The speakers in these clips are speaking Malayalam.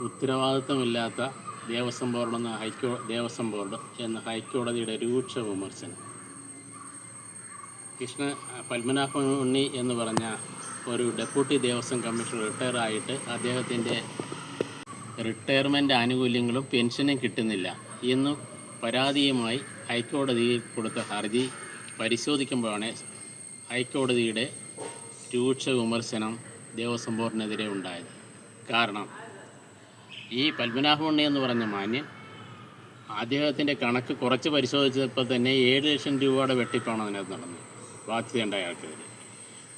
ഉത്തരവാദിത്തമില്ലാത്ത ദേവസ്വം ബോർഡ് എന്ന ഹൈക്കോടതിയുടെ രൂക്ഷ വിമർശനം. പത്മനാഭ ഉണ്ണി എന്ന് പറഞ്ഞ ഒരു ഡെപ്യൂട്ടി ദേവസ്വം കമ്മീഷണർ റിട്ടയറായിട്ട് അദ്ദേഹത്തിൻ്റെ റിട്ടയർമെൻറ്റ് ആനുകൂല്യങ്ങളും പെൻഷനും കിട്ടുന്നില്ല എന്നും പരാതിയുമായി ഹൈക്കോടതിയിൽ കൊടുത്ത ഹർജി പരിശോധിക്കുമ്പോഴാണ് ഹൈക്കോടതിയുടെ രൂക്ഷ വിമർശനം ദേവസ്വം ബോർഡിനെതിരെ ഉണ്ടായത്. കാരണം ഈ പത്മനാഭ ഉണ്ണി എന്ന് പറഞ്ഞ മാന്യൻ അദ്ദേഹത്തിൻ്റെ കണക്ക് കുറച്ച് പരിശോധിച്ചപ്പോൾ തന്നെ 7 ലക്ഷം രൂപയുടെ വെട്ടിപ്പാണ് അതിനകത്ത് നടന്നത് ബാധ്യതയുണ്ട ആൾക്കാർ.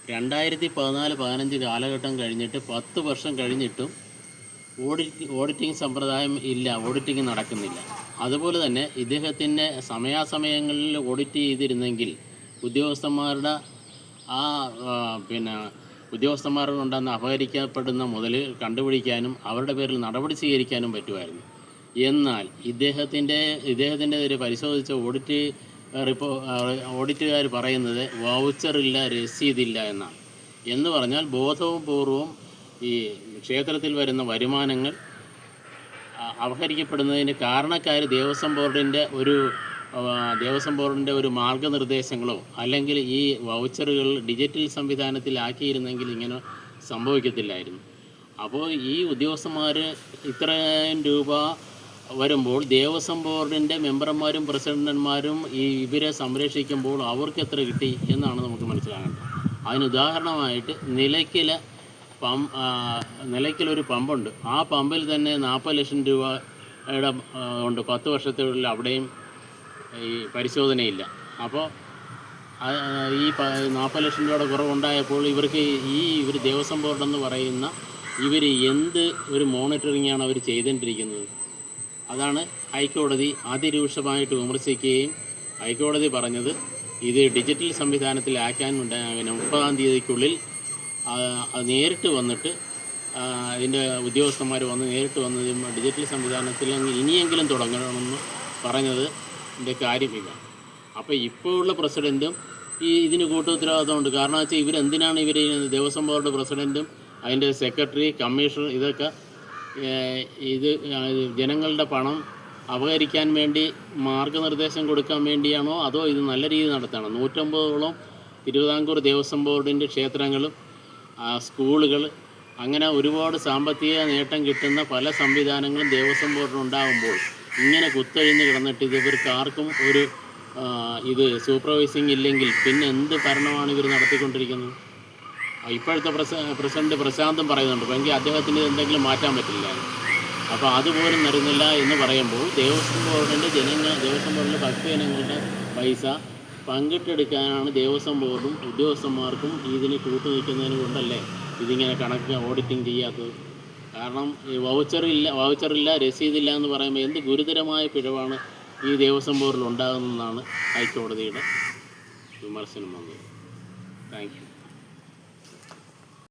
2014-15 കാലഘട്ടം കഴിഞ്ഞിട്ട് 10 വർഷം കഴിഞ്ഞിട്ടും ഓഡിറ്റിംഗ് സമ്പ്രദായം ഇല്ല, ഓഡിറ്റിംഗ് നടക്കുന്നില്ല. അതുപോലെ തന്നെ ഇദ്ദേഹത്തിൻ്റെ സമയാസമയങ്ങളിൽ ഓഡിറ്റ് ചെയ്തിരുന്നെങ്കിൽ ഉദ്യോഗസ്ഥന്മാരുടെ ഉദ്യോഗസ്ഥന്മാർ കൊണ്ടുവന്ന് അപഹരിക്കപ്പെടുന്ന മുതൽ കണ്ടുപിടിക്കാനും അവരുടെ പേരിൽ നടപടി സ്വീകരിക്കാനും പറ്റുമായിരുന്നു. എന്നാൽ ഇദ്ദേഹത്തിൻ്റെ ഒരു പരിശോധിച്ച ഓഡിറ്റുകാർ പറയുന്നത് വൗച്ചറില്ല, രസീതില്ല എന്നാണ്. എന്ന് പറഞ്ഞാൽ ബോധവും പൂർവ്വം ഈ ക്ഷേത്രത്തിൽ വരുന്ന വരുമാനങ്ങൾ അപഹരിക്കപ്പെടുന്നതിന് കാരണക്കാർ ദേവസ്വം ബോർഡിൻ്റെ ഒരു മാർഗനിർദ്ദേശങ്ങളോ അല്ലെങ്കിൽ ഈ വൗച്ചറുകൾ ഡിജിറ്റൽ സംവിധാനത്തിലാക്കിയിരുന്നെങ്കിൽ ഇങ്ങനെ സംഭവിക്കത്തില്ലായിരുന്നു. അപ്പോൾ ഈ ഉദ്യോഗസ്ഥന്മാർ ഇത്രയും രൂപ വരുമ്പോൾ ദേവസ്വം ബോർഡിൻ്റെ മെമ്പർമാരും പ്രസിഡന്റുമാരും ഇവരെ സംരക്ഷിക്കുമ്പോൾ അവർക്ക് എത്ര കിട്ടി എന്നാണ് നമുക്ക് മനസ്സിലാകേണ്ടത്. അതിന് ഉദാഹരണമായിട്ട് നിലയ്ക്കലൊരു പമ്പുണ്ട്. ആ പമ്പിൽ തന്നെ 40 ലക്ഷം രൂപയുടെ ഉണ്ട്. 10 വർഷത്തിനുള്ളിൽ അവിടെയും ഈ പരിശോധനയില്ല. അപ്പോൾ ഈ 40 ലക്ഷം രൂപയുടെ കുറവുണ്ടായപ്പോൾ ഇവർ ദേവസ്വം ബോർഡെന്ന് പറയുന്ന ഇവർ എന്ത് ഒരു മോണിറ്ററിങ്ങാണ് അവർ ചെയ്തുകൊണ്ടിരിക്കുന്നത്? അതാണ് ഹൈക്കോടതി അതിരൂക്ഷമായിട്ട് വിമർശിക്കുകയും ഹൈക്കോടതി പറഞ്ഞത് ഇത് ഡിജിറ്റൽ സംവിധാനത്തിലാക്കാൻ 30-ാം തീയതിക്കുള്ളിൽ അത് നേരിട്ട് വന്നിട്ട് അതിൻ്റെ ഉദ്യോഗസ്ഥന്മാർ നേരിട്ട് വന്ന് ഡിജിറ്റൽ സംവിധാനത്തിൽ ഇനിയെങ്കിലും തുടങ്ങണമെന്ന് പറഞ്ഞത് ഇതിൻ്റെ കാര്യം ഇതാണ്. അപ്പോൾ ഇപ്പോൾ ഉള്ള പ്രസിഡൻറ്റും ഇതിന് കൂട്ടുത്തരവാദിത്തമുണ്ട്. കാരണം വെച്ചാൽ ഇവരെന്തിനാണ് ദേവസ്വം ബോർഡ് പ്രസിഡൻറ്റും അതിൻ്റെ സെക്രട്ടറി, കമ്മീഷണർ ഇതൊക്കെ ജനങ്ങളുടെ പണം അപഹരിക്കാൻ വേണ്ടി മാർഗനിർദ്ദേശം കൊടുക്കാൻ വേണ്ടിയാണോ അതോ ഇത് നല്ല രീതിയിൽ നടത്തണോ? 150ഓളം തിരുവിതാംകൂർ ദേവസ്വം ബോർഡിൻ്റെ ക്ഷേത്രങ്ങളും സ്കൂളുകൾ അങ്ങനെ ഒരുപാട് സാമ്പത്തിക നേട്ടം കിട്ടുന്ന പല സംവിധാനങ്ങളും ദേവസ്വം ബോർഡിനുണ്ടാകുമ്പോൾ ഇങ്ങനെ കുത്തഴിഞ്ഞ് കിടന്നിട്ട് ഇവർക്ക് ആർക്കും ഒരു സൂപ്പർവൈസിങ് ഇല്ലെങ്കിൽ പിന്നെ എന്ത് ഭരണമാണ് ഇവർ നടത്തിക്കൊണ്ടിരിക്കുന്നത്? ഇപ്പോഴത്തെ പ്രസിഡന്റ് പ്രശാന്തും പറയുന്നുണ്ട്, എങ്കിൽ അദ്ദേഹത്തിന് എന്തെങ്കിലും മാറ്റാൻ പറ്റില്ല. അപ്പോൾ അതുപോലും നടന്നില്ല എന്ന് പറയുമ്പോൾ ദേവസ്വം ബോർഡിലെ ഭക്തജനങ്ങളുടെ പൈസ പങ്കിട്ടെടുക്കാനാണ് ദേവസ്വം ബോർഡും ഉദ്യോഗസ്ഥന്മാർക്കും ഇതിന് കൂട്ടുനിൽക്കുന്നതിന് കൊണ്ടല്ലേ ഇതിങ്ങനെ കണക്ക് ഓഡിറ്റിംഗ് ചെയ്യാത്തത്? കാരണം വൗച്ചറില്ല, രസീതില്ല എന്ന് പറയുമ്പോൾ എന്ത് ഗുരുതരമായ പിഴവാണ് ഈ ദേവസ്വം ബോർഡിൽ ഉണ്ടാകുന്നതെന്നാണ് ഹൈക്കോടതിയുടെ വിമർശനം വന്നത്. Thank you.